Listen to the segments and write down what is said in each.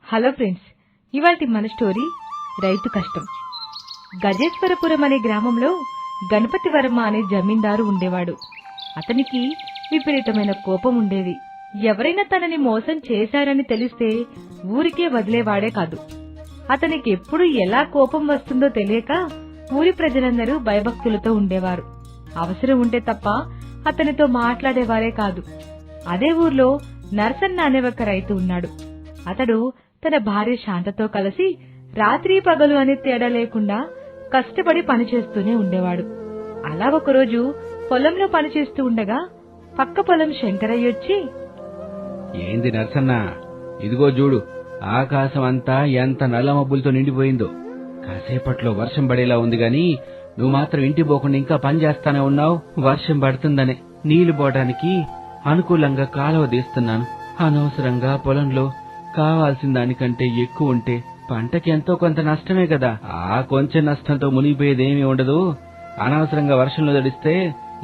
Hello friends, ఇవాల్టి మన story రైతు కష్టం. గజేశ్వరపురం అనే గ్రామంలో గణపతి వర్మ అనే జమీందారు ఉండేవాడు. అతనికి విపరీతమైన కోపం ఉండేది. ఎవరైనా తనని మోసం చేశారని తెలిస్తే ఊరికే వదిలేవాడే కాదు. అతనికి ఎప్పుడు ఎలా కోపం వస్తుందో తెలియక ఊరి ప్రజలందరూ భయభక్తులతో ఉండేవారు. అవసరం ఉంటే తప్ప అతనితో మాట్లాడేవారే కాదు. అదే ఊర్లో నరసన్న అనే ఒక రైతు ఉన్నాడు. అతడు తన భార్య శాంతతో కలిసి రాత్రి పగలు అనే తేడా లేకుండా కష్టపడి పనిచేస్తూనే ఉండేవాడు. అలా ఒకరోజు పొలంలో పనిచేస్తూ ఉండగా పక్క పొలం శంకరయ్యొచ్చి, ఏంది నరసన్న, ఇదిగో చూడు, ఆకాశం అంతా ఎంత నల్ల మబ్బులతో నిండిపోయిందో. కాసేపట్లో వర్షం పడేలా ఉంది గాని నువ్వు మాత్రం ఇంటి పోకుండా ఇంకా పని చేస్తానే ఉన్నావు. వర్షం పడుతుందనే నీళ్లు పోవడానికి అనుకూలంగా కాలువ తీస్తున్నాను. అనవసరంగా పొలంలో కావాల్సిన దానికంటే ఎక్కువ ఉంటే పంటకి ఎంతో కొంత నష్టమే కదా. ఆ కొంచెం నష్టంతో మునిగిపోయేదేమీ ఉండదు. అనవసరంగా వర్షంలో తడిస్తే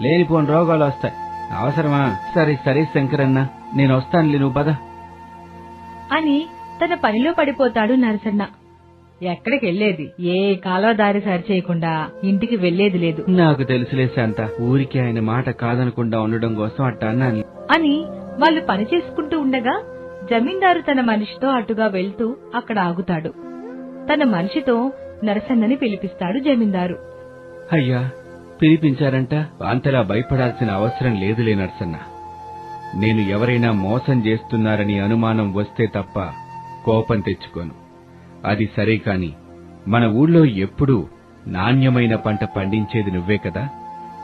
లేనిపోని రోగాలు వస్తాయి. అవసరమా? సరే సరే శంకరన్న, నేను వస్తానులే, నువ్వు పద అని తన పనిలో పడిపోతాడు నరసన్న. ఎక్కడికి వెళ్లేది? ఏ కాలువ దారి సరిచేయకుండా ఇంటికి వెళ్లేది లేదు. నాకు తెలుసులే శాంత, ఊరికి ఆయన మాట కాదనకుండా ఉండడం కోసం అట్టా అన్నాను అని వాళ్ళు పని చేసుకుంటూ ఉండగా జమీందారు తన మనిషితో అటుగా వెళ్తూ అక్కడ ఆగుతాడు. తన మనిషితో నరసన్నని పిలిపిస్తాడు జమీందారు. అయ్యా, పిలిపించారంట? అంతలా భయపడాల్సిన అవసరం లేదులే నరసన్న. నేను ఎవరైనా మోసం చేస్తున్నారని అనుమానం వస్తే తప్ప కోపం తెచ్చుకోను. అది సరే కాని మన ఊళ్ళో ఎప్పుడూ నాణ్యమైన పంట పండించేది నువ్వే కదా.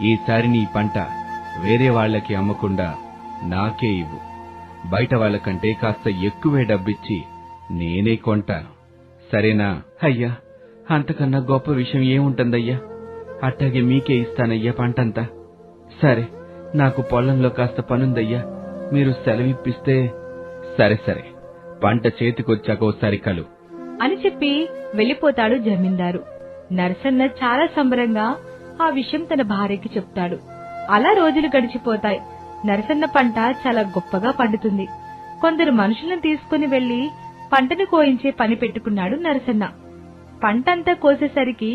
ఈసారి నీ పంట వేరే వాళ్లకి అమ్మకుండా నాకే ఇవ్వు. బయట వాళ్లకంటే కాస్త ఎక్కువే డబ్బిచ్చి నేనే కొంటాను, సరేనా? అయ్యా, అంతకన్నా గొప్ప విషయం ఏముంటుందయ్యా. అట్టాగే మీకే ఇస్తానయ్యా పంటంతా. సరే, నాకు పొలంలో కాస్త పనుందయ్యా, మీరు సెలవిప్పిస్తే. సరే సరే, పంట చేతికొచ్చాక ఓసారి కలు అని చెప్పి వెళ్లిపోతాడు జమీందారు. నరసన్న చాలా సంబరంగా ఆ విషయం తన భార్యకి చెప్తాడు. అలా రోజులు గడిచిపోతాయి. నరసన్న పంట చాలా గొప్పగా పండుతుంది. కొందరు మనుషులను తీసుకుని వెళ్లి పంటను కోయించే పని పెట్టుకున్నాడు నరసన్న. పంటంతా కోసేసరికి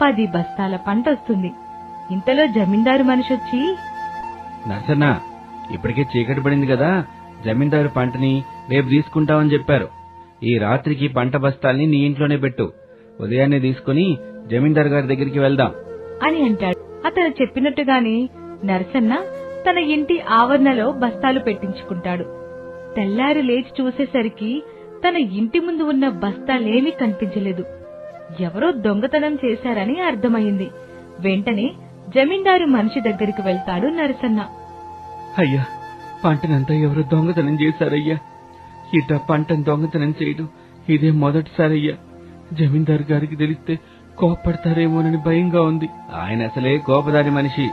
10 బస్తాల పంట వస్తుంది. ఇంతలో జమీందారు మనిషొచ్చి, నరసన్న, ఇప్పటికే చీకటి పడింది కదా, జమీందారు పంటని రేపు తీసుకుంటామని చెప్పారు. ఈ రాత్రికి పంట బస్తాల్ని నీ ఇంట్లోనే పెట్టు. ఉదయాన్నే తీసుకుని జమీందారు గారి దగ్గరికి వెళ్దాం అని అంటాడు. అతను చెప్పినట్టుగానే నరసన్న తన ఇంటి ఆవరణలో బస్తాలు పెట్టించుకుంటాడు. తెల్లారి లేచి చూసేసరికి తన ఇంటి ముందు ఉన్న బస్తాలేమీ కనిపించలేదు. ఎవరో దొంగతనం చేశారని అర్థమైంది. వెంటనే జమీందారు మనిషి దగ్గరికి వెళ్తాడు నరసన్న. అయ్యా, పంటనంతా ఎవరో దొంగతనం చేశారయ్యా. ఇట పంటను దొంగతనం చేయడం ఇదే మొదటిసారయ్యా. జమీందారు గారికి తెలిస్తే కోపడతారేమోనని భయంగా ఉంది. ఆయన అసలే కోపదారి మనిషి.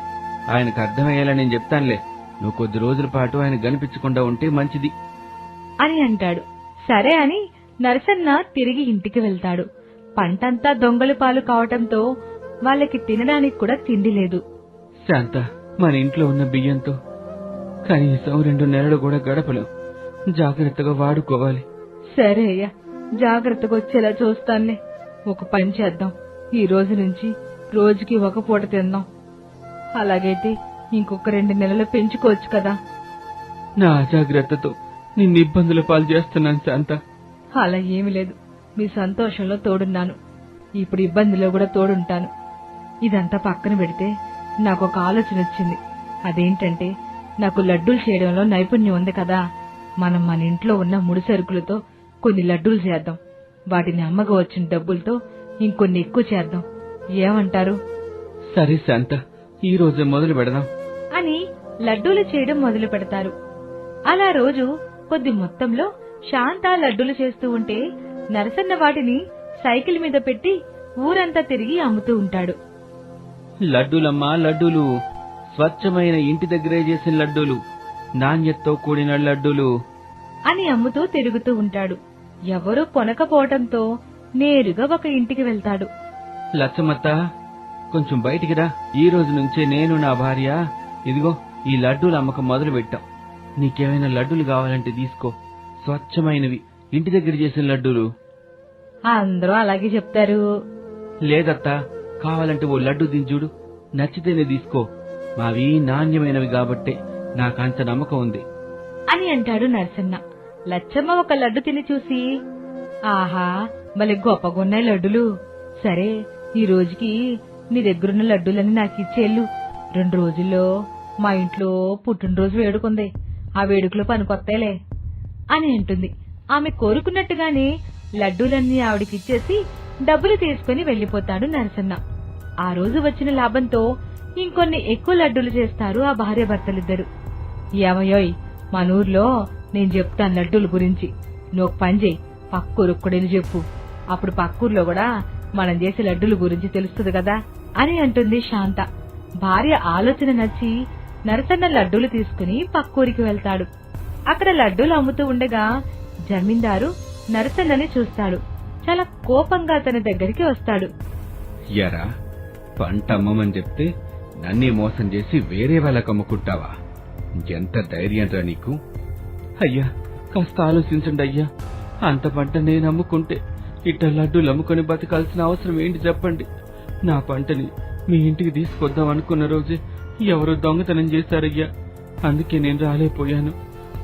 ఆయనకు అర్థమయ్యేలా నేను చెప్తానులే. నువ్వు కొద్ది రోజుల పాటు ఆయన కనిపించకుండా ఉంటే మంచిది అని అంటాడు. సరే అని నరసన్న తిరిగి ఇంటికి వెళ్తాడు. పంటంతా దొంగల పాలు కావటంతో వాళ్ళకి తినడానికి కూడా తిండి లేదు. శాంత, మన ఇంట్లో ఉన్న బియ్యంతో కనీసం 2 నెలలు కూడా గడపలేం. జాగ్రత్తగా వాడుకోవాలి. సరే అయ్యా, జాగ్రత్తగా వచ్చేలా చూస్తానులే. ఒక పని చేద్దాం, ఈ రోజు నుంచి రోజుకి ఒక పూట తిందాం. అలాగైతే ఇంకొక 2 నెలలు పెంచుకోవచ్చు కదా. నా అజాగ్రత్తతో నిన్ను ఇబ్బందుల పాలు చేస్తున్నాను శాంత. అలా ఏమి లేదు, మీ సంతోషంలో తోడున్నాను. ఇప్పుడు ఇబ్బందిలో కూడా తోడుంటాను. ఇదంతా పక్కన పెడితే నాకు ఒక ఆలోచన వచ్చింది. అదేంటంటే, నాకు లడ్డూలు చేయడంలో నైపుణ్యం ఉంది కదా. మనం మన ఇంట్లో ఉన్న ముడి సరుకులతో కొన్ని లడ్డూలు చేద్దాం. వాటిని అమ్మగా వచ్చిన డబ్బులతో ఇంకొన్ని ఎక్కువ చేద్దాం. ఏమంటారు? సరే శాంత, ఈ రోజే మొదలు పెడదాం అని లడ్డూలు చేయడం మొదలు పెడతారు. అలా రోజు కొద్ది మొత్తంలో శాంత లడ్డూలు చేస్తూ ఉంటే నరసన్న వాటిని సైకిల్ మీద పెట్టి ఊరంతా తిరిగి అమ్ముతూ ఉంటాడు. లడ్డూలమ్మా, లడ్డూలు, స్వచ్ఛమైన ఇంటి దగ్గరే చేసిన లడ్డూలు, నాణ్యతతో కూడిన లడ్డూలు అని అమ్ముతూ తిరుగుతూ ఉంటాడు. ఎవరూ కొనకపోవటంతో నేరుగా ఒక ఇంటికి వెళ్తాడు. లచ్చమ్మత్త, కొంచెం బయటికి రా. ఈ రోజు నుంచే నేను, నా భార్య ఇదిగో ఈ లడ్డూల అమ్మకం మొదలు పెట్టాం. నీకేమైనా లడ్డూలు కావాలంటే తీసుకో. స్వచ్ఛమైనవి, ఇంటి దగ్గర చేసిన లడ్డూలు. అందరూ అలాగే చెప్తారు. లేదత్తా, కావాలంటే ఓ లడ్డు దించుడు, నచ్చితేనే తీసుకో. మావి నాణ్యమైనవి కాబట్టే నాకంత నమ్మకం ఉంది అని అంటాడు నరసన్న. లచ్చమ్మ ఒక లడ్డు తిని చూసి, ఆహా, భలే గొప్పగున్నాయి లడ్డులు. సరే, ఈ రోజుకి నీ దగ్గరున్న లడ్డూలని నాకిచ్చేళ్ళు. 2 రోజుల్లో మా ఇంట్లో పుట్టినరోజు వేడుకుంది. ఆ వేడుకలో పనికొత్తేలే అని అంటుంది. ఆమె కోరుకున్నట్టుగానే లడ్డూలన్నీ ఆవిడకిచ్చేసి డబ్బులు తీసుకుని వెళ్లిపోతాడు నరసన్న. ఆ రోజు వచ్చిన లాభంతో ఇంకొన్ని ఎక్కువ లడ్డూలు చేస్తారు ఆ భార్యాభర్తలిద్దరు. ఏమయ్యోయ్, మన ఊర్లో నేను చెప్తాను లడ్డూల గురించి. నువ్వు పని చేయి, పక్కూరుక్కడని చెప్పు. అప్పుడు పక్కూర్లో కూడా మనం చేసే లడ్డూల గురించి తెలుస్తుంది కదా అని అంటుంది శాంత. భార్య ఆలోచన నచ్చి నరసన్న లడ్డూలు తీసుకుని పక్కూరికి వెళ్తాడు. అక్కడ లడ్డూలు అమ్ముతూ ఉండగా జమీందారు నరసన్నని చూస్తాడు. చాలా కోపంగా తన దగ్గరికి వస్తాడు. ఎరా, పంట అమ్మమని చెప్తే నన్నే మోసం చేసి వేరే వాళ్ళకు అమ్ముకుంటావా? ఎంత ధైర్యంరా నీకు? అయ్యా, కాస్త ఆలోచించండి అయ్యా. అంత పంట నేను అమ్ముకుంటే ఇట్ట లడ్డూలు అమ్ముకొని బతకాల్సిన అవసరం ఏంటి చెప్పండి? నా పంటని మీ ఇంటికి తీసుకొద్దాం అనుకున్న రోజే ఎవరో దొంగతనం చేశారయ్యా. అందుకే నేను రాలేపోయాను.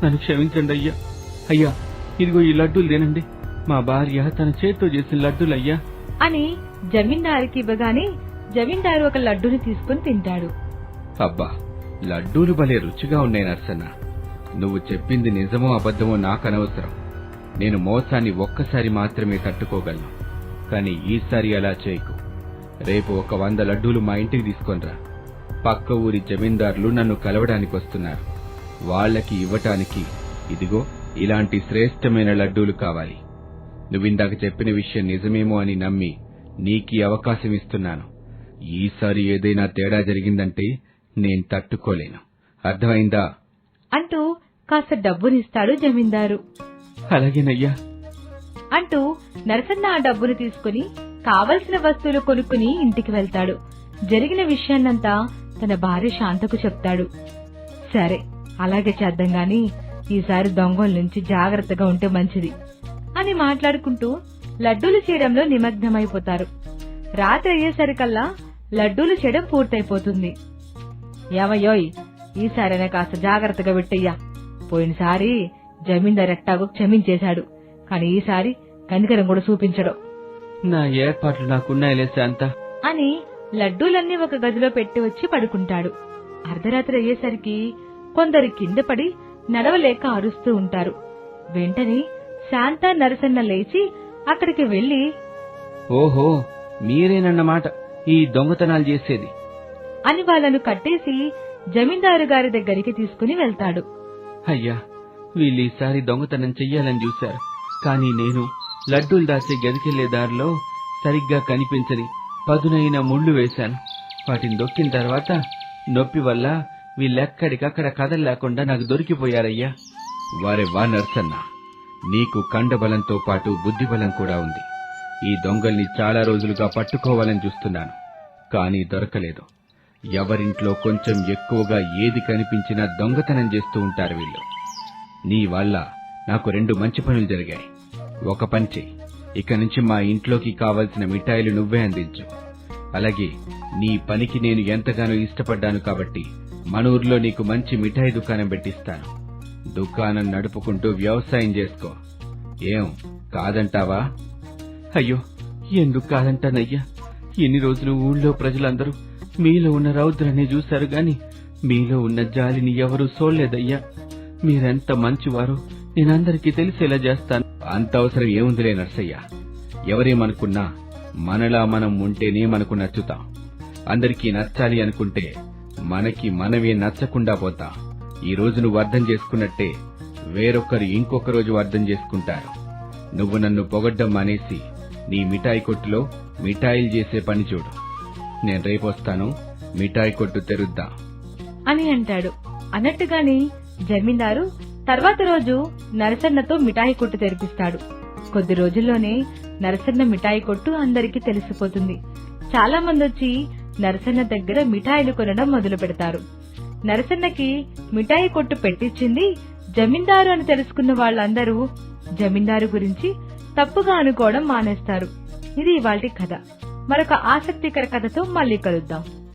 నన్ను క్షమించండి అయ్యా. అయ్యా, ఇదిగో ఈ లడ్డూలు తినండి. మా భార్య తన చేతితో చేసిన లడ్డూలయ్యా అని జమీందారుకి ఇవ్వగానే జమీందారు ఒక లడ్డూని తీసుకుని తింటాడు. అబ్బా, లడ్డూలు భలే రుచిగా ఉన్నాయి నర్సన్న. నువ్వు చెప్పింది నిజమో అబద్ధమో నాకనవసరం. నేను మోసాన్ని ఒక్కసారి మాత్రమే తట్టుకోగలను. కాని ఈసారి అలా చేయకు. రేపు ఒక 100 లడ్డూలు మా ఇంటికి తీసుకొనిరా. పక్క ఊరి జమీందారులు నన్ను కలవడానికి వస్తున్నారు. వాళ్లకి ఇవ్వటానికి ఇదిగో ఇలాంటి శ్రేష్టమైన లడ్డూలు కావాలి. నువ్విందాక చెప్పిన విషయం నిజమేమో అని నమ్మి నీకీ అవకాశం ఇస్తున్నాను. ఈసారి ఏదైనా తేడా జరిగిందంటే నేను తట్టుకోలేను. అర్థమైందా? అంటూ కాస్త డబ్బునిస్తాడు జమీందారు. అలాగేనయ్యా అంటూ నరసన్న ఆ డబ్బును తీసుకుని కావలసిన వస్తువులు కొనుక్కుని ఇంటికి వెళ్తాడు. జరిగిన విషయాన్నంతా తన భార్య శాంతకు చెప్తాడు. సరే, అలాగే చేద్దాం గాని ఈసారి దొంగల నుంచి జాగ్రత్తగా ఉంటే మంచిది అని మాట్లాడుకుంటూ లడ్డూలు చేయడంలో నిమగ్నమైపోతారు. రాత్రి అయ్యేసరికల్లా లడ్డూలు చేయడం పూర్తయిపోతుంది. ఏమయ్యోయ్, ఈసారైనా కాస్త జాగ్రత్తగా పెట్టయ్యా. పోయినసారి జమీందారు ఎట్టాగో క్షమించేశాడు, కాని ఈసారి కనికరం కూడా చూపించడం. నా ఏర్పాట్లు నాకున్నాయిలే శాంత అని లడ్డూలన్నీ ఒక గదిలో పెట్టి వచ్చి పడుకుంటాడు. అర్ధరాత్రి అయ్యేసరికి కొందరు కింద పడి నడవలేక అరుస్తూ ఉంటారు. వెంటనే శాంత నరసన్న లేచి అక్కడికి వెళ్లి, ఓహో, మీరేనన్నమాట ఈ దొంగతనాలు చేసేది అని వాళ్ళను కట్టేసి జమీందారు గారి దగ్గరికి తీసుకుని వెళ్తాడు. అయ్యా, వీళ్ళు ఈసారి దొంగతనం చెయ్యాలని చూశారు. కానీ నేను లడ్డూలు దాచే గదికెళ్లే దారిలో సరిగ్గా కనిపించని పదునైన ముళ్లు వేశాను. వాటిని దొక్కిన తర్వాత నొప్పి వల్ల వీళ్ళెక్కడికక్కడ కదల్లేకుండా నాకు దొరికిపోయారయ్యా. వారెవ్వా నర్సన్న, నీకు కండబలంతో పాటు బుద్ధిబలం కూడా ఉంది. ఈ దొంగల్ని చాలా రోజులుగా పట్టుకోవాలని చూస్తున్నాను, కానీ దొరకలేదు. ఎవరింట్లో కొంచెం ఎక్కువగా ఏది కనిపించినా దొంగతనం చేస్తూ ఉంటారు వీళ్ళు. నీ వల్ల నాకు 2 మంచి పనులు జరిగాయి. ఒక పని చెయ్యి, ఇక నుంచి మా ఇంట్లోకి కావలసిన మిఠాయిలు నువ్వే అందించు. అలాగే నీ పనికి నేను ఎంతగానో ఇష్టపడ్డాను కాబట్టి మన ఊర్లో నీకు మంచి మిఠాయి దుకాణం పెట్టిస్తాను. దుకాణం నడుపుకుంటూ వ్యవసాయం చేసుకో. ఏం కాదంటావా? అయ్యో, ఎందుకు కాదంటానయ్యా. ఎన్ని రోజులు ఊళ్ళో ప్రజలందరూ మీలో ఉన్న రౌద్రాన్ని చూశారు గాని మీలో ఉన్న జాలిని ఎవరూ చూడలేదయ్యా. మీరెంత మంచివారో నేనందరికీ తెలిసేలా చేస్తాను. అంత అవసరం ఏముందిలే నర్సయ్య. ఎవరేమనుకున్నా మనలా మనం ఉంటేనే మనకు నచ్చుతాం. అందరికీ నచ్చాలి అనుకుంటే మనకి మనమే నచ్చకుండా పోతాం. ఈ రోజు నువ్వు అర్థం చేసుకున్నట్టే వేరొకరు ఇంకొక రోజు అర్థం చేసుకుంటారు. నువ్వు నన్ను పొగడ్డం మానేసి నీ మిఠాయి కొట్టులో మిఠాయిలు చేసే పని చూడు. నేను రేపొస్తాను, మిఠాయి కొట్టు తెరుద్దాం అని అంటాడు. అన్నట్టుగాని జమీందారు తర్వాత రోజు నరసన్నతో మిఠాయి కొట్టు తెరిపిస్తాడు. కొద్ది రోజుల్లోనే నరసన్న మిఠాయి కొట్టు అందరికీ తెలిసిపోతుంది. చాలా మంది వచ్చి నరసన్న దగ్గర మిఠాయిలు కొనడం మొదలు పెడతారు. నరసన్నకి మిఠాయి కొట్టు పెట్టించింది జమీందారు అని తెలుసుకున్న వాళ్ళందరూ జమీందారు గురించి తప్పుగా అనుకోవడం మానేస్తారు. ఇది ఇవాల్టి కథ. మరొక ఆసక్తికర కథతో మళ్ళీ కలుద్దాం.